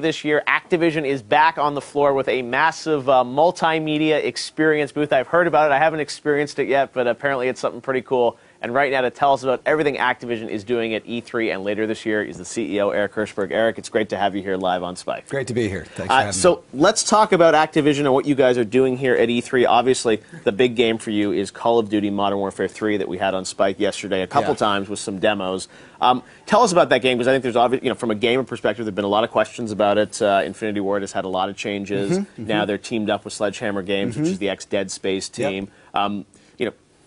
This year, Activision is back on the floor with a massive multimedia experience booth. I've heard about it. I haven't experienced it yet, but apparently it's something pretty cool. And right now to tell us about everything Activision is doing at E3 and later this year is the CEO, Eric Hirshberg. Eric, it's great to have you here live on Spike. Great to be here. Thanks for having me. So let's talk about Activision and what you guys are doing here at E3. Obviously, the big game for you is Call of Duty Modern Warfare 3 that we had on Spike yesterday a couple times with some demos. Tell us about that game, because I think there's obviously, from a gamer perspective, there have been a lot of questions about it. Infinity Ward has had a lot of changes. Now they're teamed up with Sledgehammer Games, which is the ex-Dead Space team.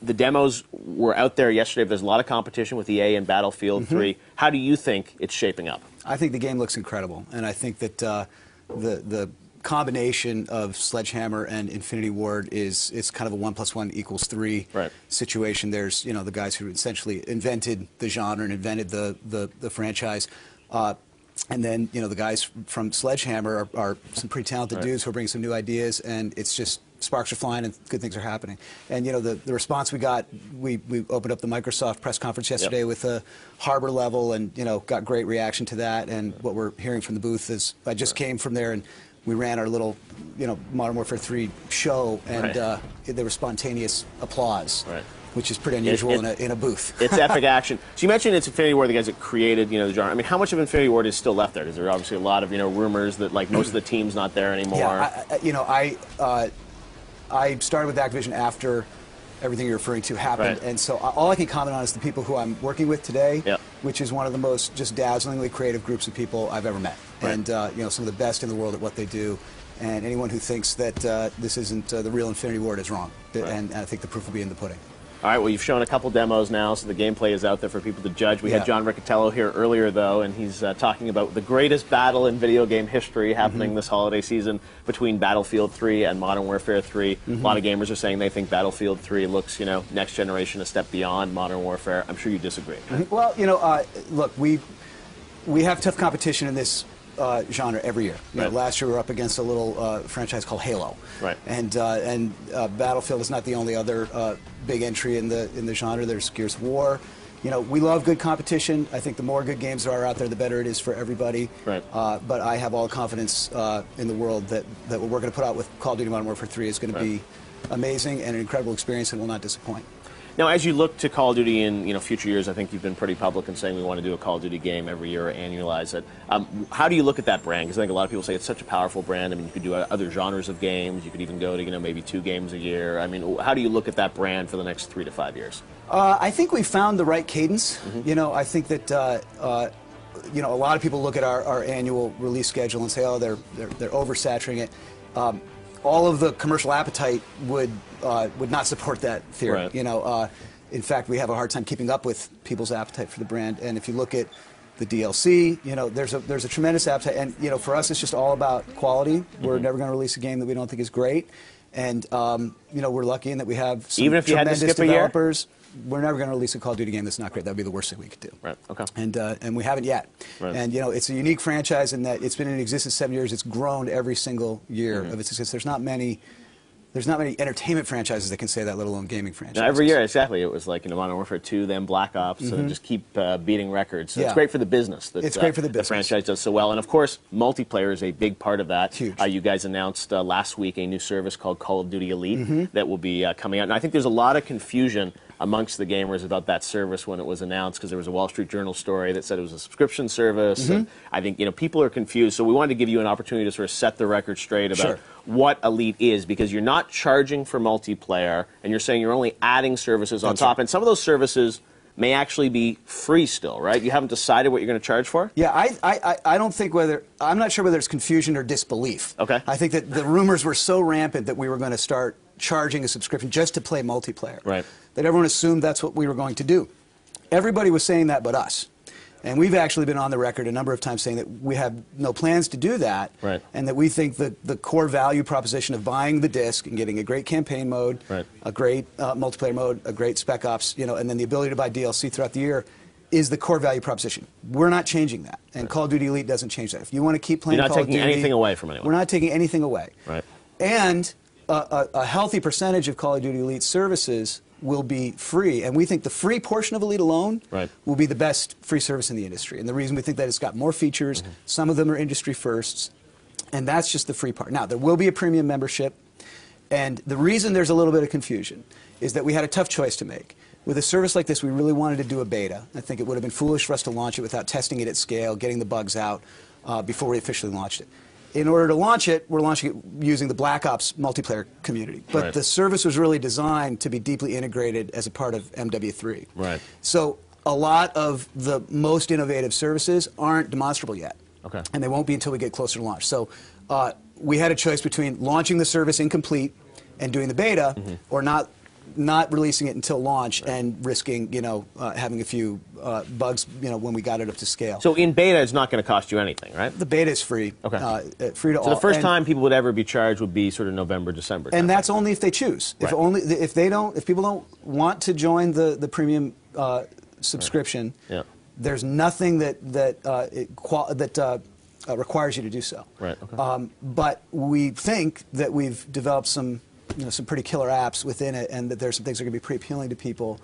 The demos were out there yesterday, but there's a lot of competition with EA and Battlefield 3. How do you think it's shaping up? I think the game looks incredible, and I think that the combination of Sledgehammer and Infinity Ward is kind of a 1 + 1 = 3 situation. There's the guys who essentially invented the genre and invented the franchise. And then, the guys from Sledgehammer are some pretty talented dudes who are bringing some new ideas, and it's just sparks are flying and good things are happening. And, the response we got, we opened up the Microsoft press conference yesterday with a harbor level and, got great reaction to that. And what we're hearing from the booth is, I just came from there and we ran our little, Modern Warfare 3 show, and there was spontaneous applause. Which is pretty unusual in a booth. It's epic action. So you mentioned it's Infinity Ward, the guys that created, the genre. I mean, how much of Infinity Ward is still left there? Because there are obviously a lot of, rumors that like most of the team's not there anymore. Yeah, I started with Activision after everything you're referring to happened, and so all I can comment on is the people who I'm working with today, which is one of the most just dazzlingly creative groups of people I've ever met, and some of the best in the world at what they do. And anyone who thinks that this isn't the real Infinity Ward is wrong, and I think the proof will be in the pudding. All right, well, you've shown a couple demos now, so the gameplay is out there for people to judge. We had John Riccatello here earlier, though, and he's talking about the greatest battle in video game history happening this holiday season between Battlefield 3 and Modern Warfare 3. A lot of gamers are saying they think Battlefield 3 looks, next generation, a step beyond Modern Warfare. I'm sure you disagree. Well, look, we have tough competition in this genre every year. Last year we were up against a little franchise called Halo, and Battlefield is not the only other big entry in the genre. There's Gears of War. We love good competition. I think the more good games there are out there, the better it is for everybody. But I have all the confidence in the world that what we're going to put out with Call of Duty Modern Warfare 3 is going to be amazing and an incredible experience and will not disappoint. Now, as you look to Call of Duty in future years, I think you've been pretty public in saying we want to do a Call of Duty game every year or annualize it. How do you look at that brand? Because I think a lot of people say it's such a powerful brand. I mean, you could do other genres of games. You could even go to maybe 2 games a year. I mean, how do you look at that brand for the next 3 to 5 years? I think we found the right cadence. I think that a lot of people look at our annual release schedule and say, oh, they're oversaturating it. All of the commercial appetite would not support that theory. In fact, we have a hard time keeping up with people's appetite for the brand. And if you look at the DLC, there's a tremendous appetite. And for us, it's just all about quality. We're never going to release a game that we don't think is great. And we're lucky in that we have some even if you tremendous had to skip developers. We're never going to release a Call of Duty game that's not great. That would be the worst thing we could do. And we haven't yet. And it's a unique franchise in that it's been in existence 7 years. It's grown every single year of its existence. There's not many entertainment franchises that can say that, let alone gaming franchises. Now, every year, exactly. It was like Modern Warfare 2, then Black Ops, and just keep beating records. So it's great for the business. It's great for the business. The franchise does so well. And of course, multiplayer is a big part of that. Huge. You guys announced last week a new service called Call of Duty Elite that will be coming out. And I think there's a lot of confusion amongst the gamers about that service when it was announced, because there was a Wall Street Journal story that said it was a subscription service. And I think people are confused. So we wanted to give you an opportunity to sort of set the record straight about what Elite is, because you're not charging for multiplayer, and you're saying you're only adding services on top. And some of those services may actually be free still, right? You haven't decided what you're going to charge for? Yeah, I don't think I'm not sure whether it's confusion or disbelief. I think that the rumors were so rampant that we were going to start charging a subscription just to play multiplayer. That everyone assumed that's what we were going to do. Everybody was saying that but us. And we've actually been on the record a number of times saying that we have no plans to do that, and that we think that the core value proposition of buying the disc and getting a great campaign mode, a great multiplayer mode, a great Spec Ops, and then the ability to buy DLC throughout the year is the core value proposition. We're not changing that, and Call of Duty Elite doesn't change that. If you want to keep playing Call of Duty, you're not taking anything away from anyone. We're not taking anything away. And a healthy percentage of Call of Duty Elite services will be free, and we think the free portion of Elite alone right. will be the best free service in the industry. And the reason we think that it's got more features, some of them are industry firsts, and that's just the free part. Now, there will be a premium membership, and the reason there's a little bit of confusion is that we had a tough choice to make. With a service like this, we really wanted to do a beta. I think it would have been foolish for us to launch it without testing it at scale, getting the bugs out before we officially launched it. In order to launch it, we're launching it using the Black Ops multiplayer community. But right. the service was really designed to be deeply integrated as a part of MW3. Right. So a lot of the most innovative services aren't demonstrable yet. Okay. And they won't be until we get closer to launch. So we had a choice between launching the service incomplete and doing the beta, or not releasing it until launch and risking, having a few bugs, when we got it up to scale. So in beta, it's not going to cost you anything, right? The beta is free. Okay. Free to all. So the first time people would ever be charged would be sort of November, December. And that's only if they choose. Right. If people don't want to join the premium subscription, yeah. there's nothing that requires you to do so. Right. Okay. But we think that we've developed some pretty killer apps within it, and that there's some things that are going to be pretty appealing to people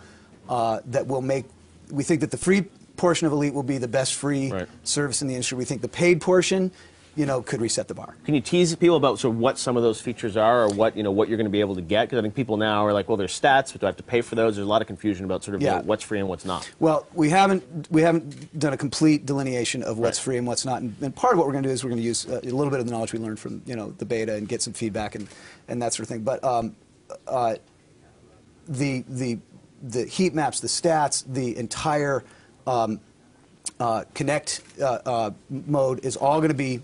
that will make. We think that the free portion of Elite will be the best free right. service in the industry. We think the paid portion, could reset the bar. Can you tease people about sort of what some of those features are, or what you're going to be able to get? Because I think people now are like, well, there's stats, but do I have to pay for those? There's a lot of confusion about sort of what's free and what's not. Well, we haven't done a complete delineation of what's free and what's not. And part of what we're going to do is we're going to use a little bit of the knowledge we learned from the beta and get some feedback and that sort of thing. But the heat maps, the stats, the entire Connect mode is all going to be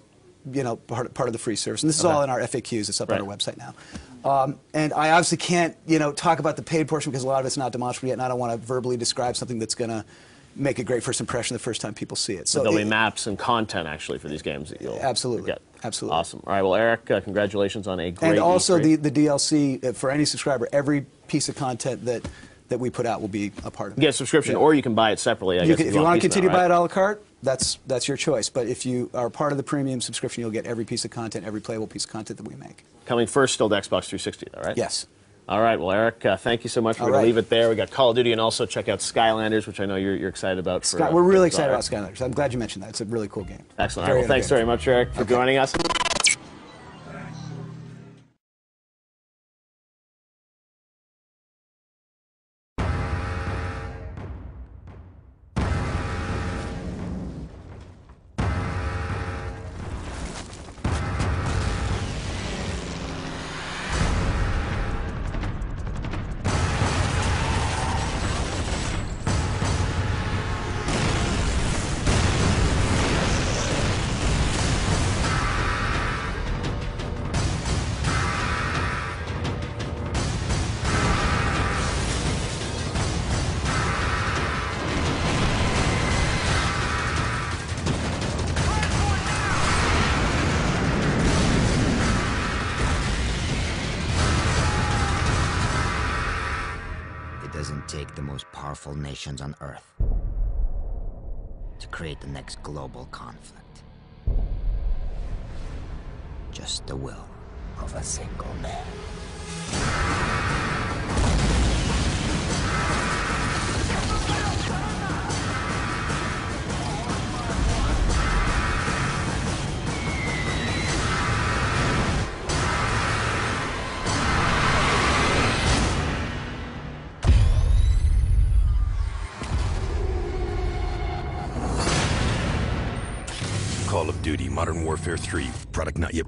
part of the free service. And this is all in our FAQs. It's up on our website now. And I obviously can't talk about the paid portion because a lot of it's not demonstrable yet, and I don't want to verbally describe something that's going to make a great first impression the first time people see it. So there'll be maps and content actually for these games that you'll get. Absolutely. Awesome. All right. Well, Eric, congratulations on a great And also E3. the DLC for any subscriber. Every piece of content that we put out will be a part of it. Get a subscription, or you can buy it separately. I guess if you want to continue to buy it a la carte, that's your choice. But if you are part of the premium subscription, you'll get every piece of content, every playable piece of content that we make. Coming first still to Xbox 360, though, right? Yes. All right. Well, Eric, thank you so much. We're going to leave it there. We got Call of Duty, and also check out Skylanders, which I know you're excited about. We're really excited about Skylanders. I'm glad you mentioned that. It's a really cool game. Excellent. All right. Well, thanks very much, Eric, for joining us. It doesn't take the most powerful nations on Earth to create the next global conflict. Just the will of a single man. Call of Duty Modern Warfare 3, product not yet